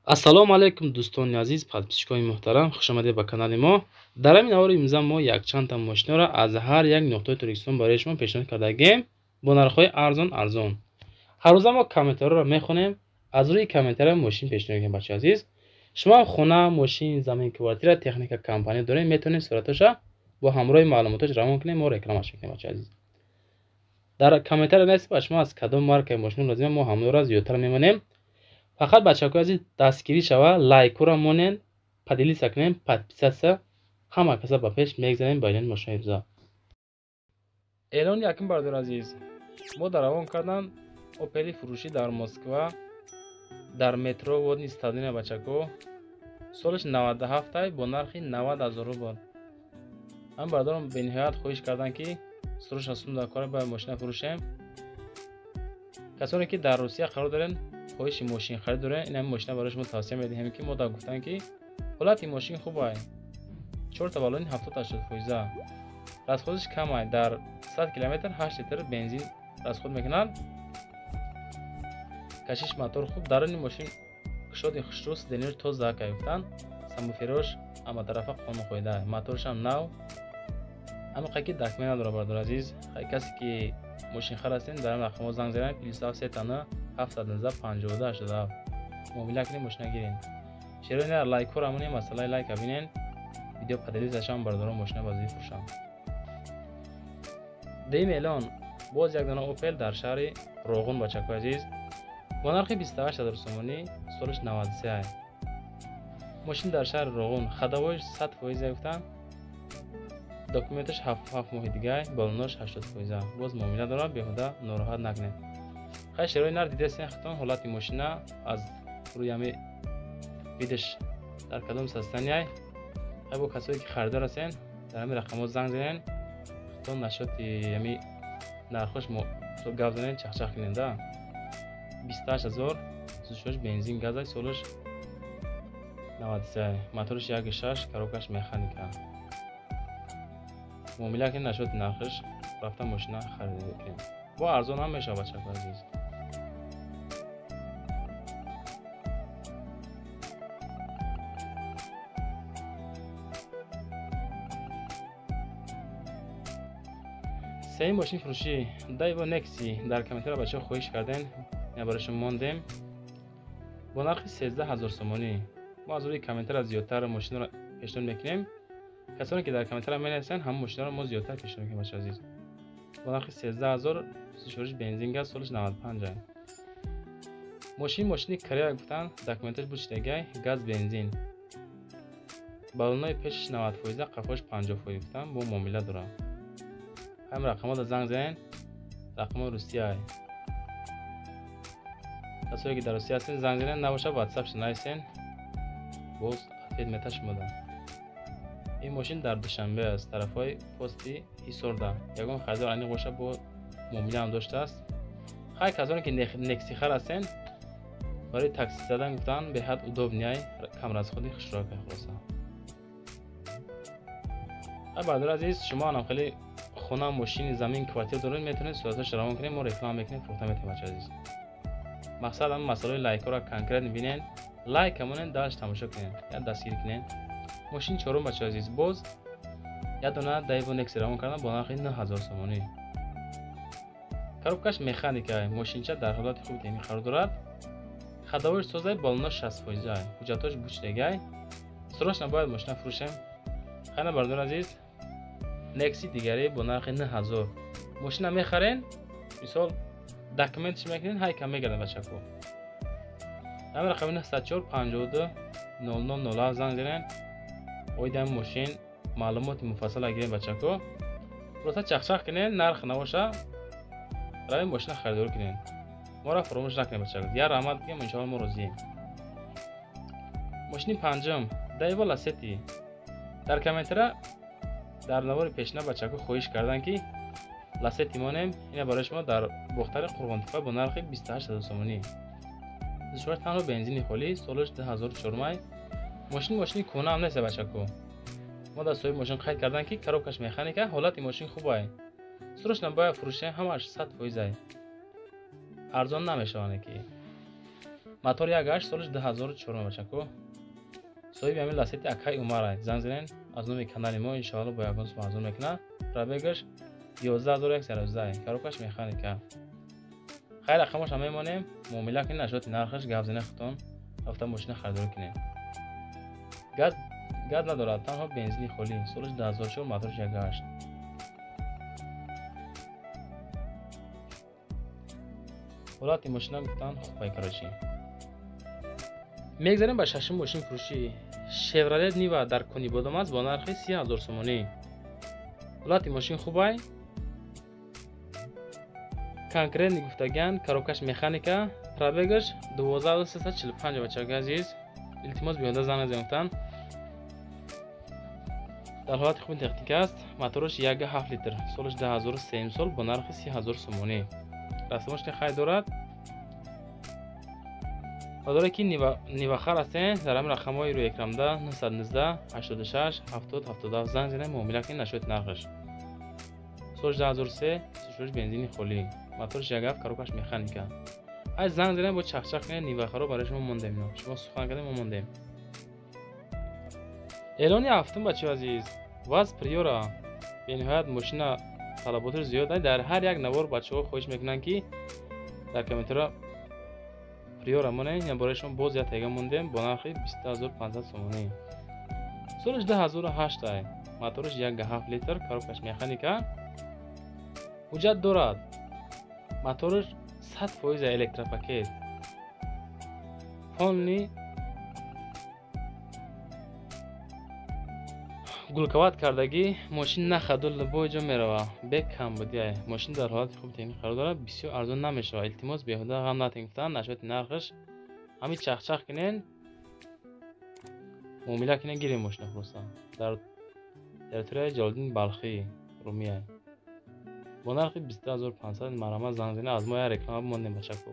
Ассалому алайкум дӯстони азиз, подписчикони муҳтарам, хушомадед ба канали мо. Дар ҳамин аввали имрӯза мо якчандта мошинро аз ҳар як нуқтаи Туркистон барои шумо пешниҳод кардагем бо нархҳои арзон. Ҳар рӯза мо комментарҳоро мехонем, аз рӯи комментарҳо мошин пешниҳод мекунем. бачаи азиз, шумо хона, мошин, замин, квартира, техника, компания доред, метавонед сураташа бо ҳамроҳи маълумоташ равон кунем, мо рекламаш мекунем. бачаи азиз, дар комментар нависед ба шумо аз кадом маркаи мошин лозима, мо ҳамонро зиёдтар мемонем. Фақат бачаҳои азиз, дастгирӣ шава, лайкура монен, поделиться кунем, подписаться, ҳама каса ба пеш мегзанем ба инҳои мошини рӯза. Эълони якум бардор азиз, мо дар равон кардам опели фурӯшӣ дар Москва, дар метро водни стадиона бачако, солиш 97 бо нархи 90,000 рубл. Ҳам бардорам бениҳоят хоҳиш карданд ки срочно сунда кора ба мошина фурӯшем. Касоне ки дар Русия қарор дорем хоҳиши мошин харид дорем, ин ҳам мошина барои шумо тавсия медиҳем ки мо дар гуфтан ки ҳолати мошин хуб ай, 4 баллони 70-80%, расходиш кам ай, дар 100 километр 8 литр бензин расход мекунад, кашиш мотор хуб, дар ин мошин кушоди хушрӯ, сиденёш тоза ак гуфтан, самбуферош ама тарафа қонун хоида, моторшам нав, амиқа ки документ надора бардор азиз. Касе ки мошин хар ҳастин, дар ҳамин рақамҳо занг занед, +7 719 муомила кунед, мошина гиред. Черо ина лайкҳоро ҳамон масъалаи лайка бинен, видео поделицашам бардорам мошина базӣ фурӯшам. Дуюм эълон, боз як дона опел дар шаҳри Роғун бачакои азиз, бо нархи 28,000 сомонӣ, солиш 93 ай. Мошин дар шаҳри Роғун, ходовойш 100% гуфтан, документаш 7 моҳи дигай, балонош 80%. Боз муомила дорад, беҳуда нороҳат накунед. Хай шерои нар дидастен хатон ҳолати мошина аз рӯи ҳами видеош дар кадом састани. Хай бо касое ки харидор ҳастен, дар ҳамин рақамҳо занг занен, хатон нашоти ҳами нархош мо гап занен, чахчах кунен да. 28,000 сӯзишош бензин газай, солаш 93, моториш 1.6, коробкаш механика. муомила кунед, нашоти нархаш рафта мошина харидор кунед. бо арзон ҳам мешавад бачаҳои азиз. сеюм мошини фурӯшӣ Daewoo Nexi, дар комментар бачаҳо хоҳиш кардем, я барои шумо мондем бо нархи 13,000 сомонӣ. мо аз рӯи комментар зиёдтар мошинро пешниҳод мекунем. касоне ки дар комментар менависанд, ҳама мошинро мо зиёдтар пешниҳод мекунем бачаҳои азиз. бо нархи 13,000 сӯзишош бензин газ, солиш 95 ай. мошини Корея гуфтан, документаш бучидагай, газ бензин, баллонои пешиш 90%, қафош 50% гуфтан, бо муомила дорад. ҳам рақамҳода занг занен, рақамҳои Русия ай. касое ки дар Русия ҳастен занг занен, набоша WhatsApp нависен, боз ответ мета шумода. ин мошин дар Душанбе аст, тарафҳои пости Ҳисорда. ягон харидор аниқ боша, бо муомила ҳам доштааст. хай касоне ки Nexi хар ҳастен, барои такси задан гуфтан беҳад удобни ай, кам расходи хушрӯак ай хулоса. хай бардор азиз, шумо ҳам хеле хона, мошини, замин, квартира доред, метавонед сураташ равон кунед, мо реклама мекунем, фурӯхта метавонед бачаҳои азиз. мақсад ҳам масъалаи лайкҳоро конкрет бинен, лайк ҳамонен, даш тамошо кунед, я дастгирӣ кунед. мошини чорум бачаҳои азиз, боз як дона Daewoo Nexi равон кардам бо нархи 9,000 сомонӣ. коробкаш механика ай, мошинча дар ҳолати хуби техникӣ қарор дорад, ходовойш созай, баллонош 60% ай, ҳуҷҷатош бучидагай, срочно бояд мошина фурӯшем. хайна бардор азиз, Nexi дигаре бо нархи 9,000 мошина мехарен, мисол документаш мекунен, ҳай кам мегардад бачако. ҳамин рақами 94 52 0007 занг занен, оиди ҳамин мошин маълумоти муфассала гирем бачако. просто чахчах кунен, нарх набоша, равен мошина харидор кунен. моро фаромӯш накунед бачако. я раҳмат гӯем, иншоалло мо розием. мошини панҷум Daewoo Lacetti. дар комментара дар навори пешна бачако хоҳиш карданд ки Lacetti монем, ина барои шумо дар бохтари Қурғонтепа бо нархи 28,000 сомонӣ. сӯзишош танҳо бензини холӣ, солиш 2004 май. мошини кӯна ҳам нест бачако. мо дар соҳиби мошин қайд карданд ки коробкаш механика, ҳолати мошин хуб ай. срочно бояд фурӯшем, ҳамаш 100% ай. арзон намешаванд ки. мотор 1.8 солиш 2004 бачако. соҳиби ҳамин ласети Акай Умар аст. Занг занен аз номи канали мо иншоалло бо ягон сум арзон мекунад. Пробегаш 11112 коробкаш механика. хайр рақамаш ҳам мемонем. муомила кунед ашоти нархаш гап зане худтон рафта мошина харидорӣ кунед. газ надорад, танҳо бензини холӣ. солиш 2004 моторш 1.8. ҳолати мошина гуфтан хубай карочи. мегзарем ба шашум мошин фурӯшӣ. Chevrolet Niva дар куни бодом аст бо нархи 30000 сомонӣ. ҳолати мошин хубай. конкретни гуфтаган коробкаш механика. пробегаш 12345 бачаҳои азиз. илтимос биёда зан наземтан. дар ҳолати хуби техника аст. мотораш 1.7 литр. солиш 2003 имсол бо нархи 30000 сомонӣ. расмош ки хай дорад. ҳозире ки нивахар ҳастен дар ҳамин рақамҳои рӯи экрамда 919 86 70 77 занг занед муомила кунед ашоти нархаш. солиш 2003 36 бензини холӣ. моторш 1.7 коробкаш механика. ай занг занед бо чахчах кунед нивахаро барои шумо мондем. шумо сухан кардем мо мондем. эълони ҳафтум бачаҳои азиз. ваз приора. бениҳоят мошина талаботаш зиёд аст. дар ҳар як навор бачаҳо хоҳиш мекунанд ки дар комментария приора монед. я барои шумо боз я тега мондем бо нархи 20500 сомонӣ. солиш 2008 аст. мотораш 1.7 литр коробкаш механика. ҳуҷҷат дорад. мотораш 100% электропакет. фонни гулковат кардагӣ. мошин на хадул бо ҷо мерава. бек камбудӣ аст. мошин дар ҳолати хуби техник қарор дорад. бисёр арзон намешавад. илтимос беҳуда ғам натинг гуфтан ашоти нархаш ҳамин чахчах кунен. муомила кунен гирем мошина фурӯса. дар территорияи ҷалолиддин балхӣ румия бо нархи 22500 марамат занг занед. аз мо як реклама бимонем бачако.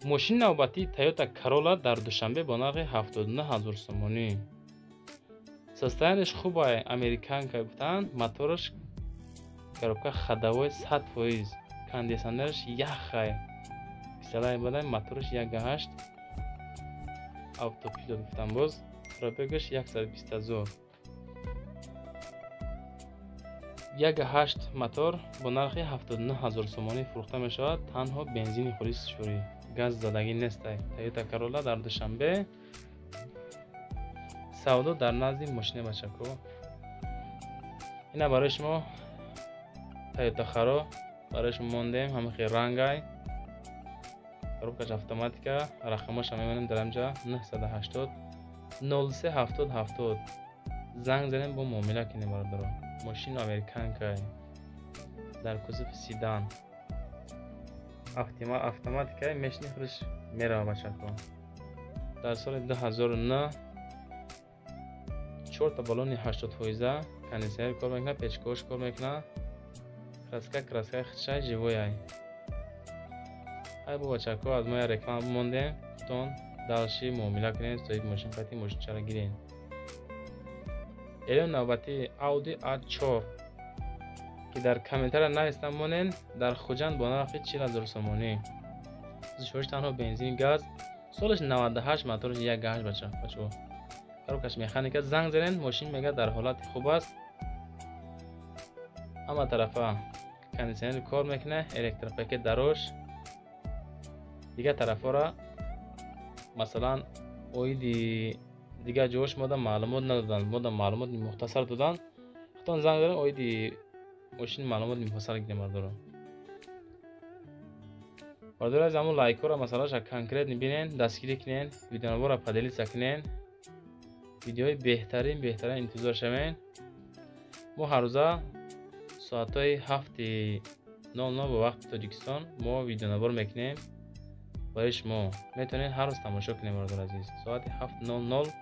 мошини навбатии Toyota Corolla дар душанбе бо нархи 79000 сомонӣ. состоянияш хуб аст. американка гуфтан. мотораш коробка ходовой 100%. кондиционераш ях аст. киселаи бадай. мотораш 1.8 автопилот гуфтан боз. пробегаш 120000. 1.8 мотор бо нархи 79000 сомонӣ фурӯхта мешавад. танҳо бензини холис шӯрӣ. газ задагӣ нест. Toyota Corolla дар душанбе. савдо дар назди мошина бачако. ина барои шумо Toyota Corolla барои шумо мондем. ҳамин хел рангай. коробкаш автоматика. рақамаш ҳам мемонем дар ҳамҷа 980 037070. занг занем бо муомила кунем бародаро. мошин американка дар кузофи седан. автоматика мешини худаш мерава бачако. дар соли 2009 4 та баллони 80%. кондиционер кор мекунад. печкош кор мекунад. краска хичай живой ай. ай бо бачако аз мо я реклама бимондем. тон далши муомила кунед. соҳиби мошин қайти мошинчара гирен. эълони навбати Audi A4 ки дар комментария навистам монен. дар хуҷанд бо нархи 40000 сомонӣ. зушоиш танҳо бензин газ. солиш 98 мотораш 1.8 бачаҳо. коробкаш механика. занг занен мошин мега дар ҳолати хуб аст. ҳама тарафа кондиционер кор мекунад. электропакет дарош. дигар тарафора масалан оиди дигар ҷош мода маълумот надодан. мода маълумот мухтасар додан. худтон занг занен оиди мошин маълумот мухтасар гирем бардоро. бардоро аз ҳамон лайкора масалаша конкретни бинен. дастгирӣ кунен. видеонавора поделиса кунен. видеои беҳтарин интизор шавен. мо ҳаррӯза соатҳои 7:00 ба вақти Тоҷикистон мо видеонавор мекунем. барои шумо метавонед ҳар рӯз тамошо кунед бародари азиз. соати 7:00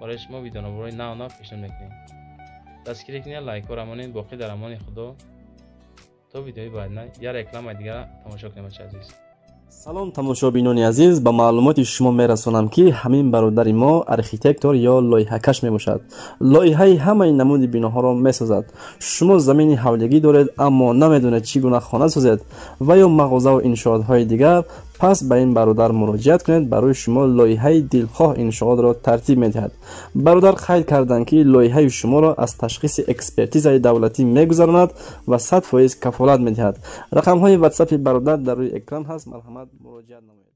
барои шумо видеонавори нав пешниҳод мекунем. дастгирӣ кунед. лайкора монед. боқӣ дар амони худо. то видеои баъд я реклама дигар тамошо кунед бачаҳои азиз. салом тамошобинони азиз, ба маълумоти шумо мерасонам ки ҳамин бародари мо архитектор ё лоиҳакаш мебошад. лоиҳаи ҳамаи намуди биноҳоро месозад. шумо замини ҳавлигӣ доред, аммо намедонед чӣ гуна хона созед ва ё мағозаву иншоотҳои дигар, пас ба ин бародар муроҷиат кунед. Барои шумо лоиҳаи дилхоҳ иншоотро тартиб медиҳад. бародар қайд карданд ки лоиҳаи шуморо аз ташхиси экспертизаи давлатӣ мегузаронад ва 100% кафолат медиҳад. рақамҳои ватсапи бародар дар рӯи экран ҳаст. марҳамат, муроҷиат намоед.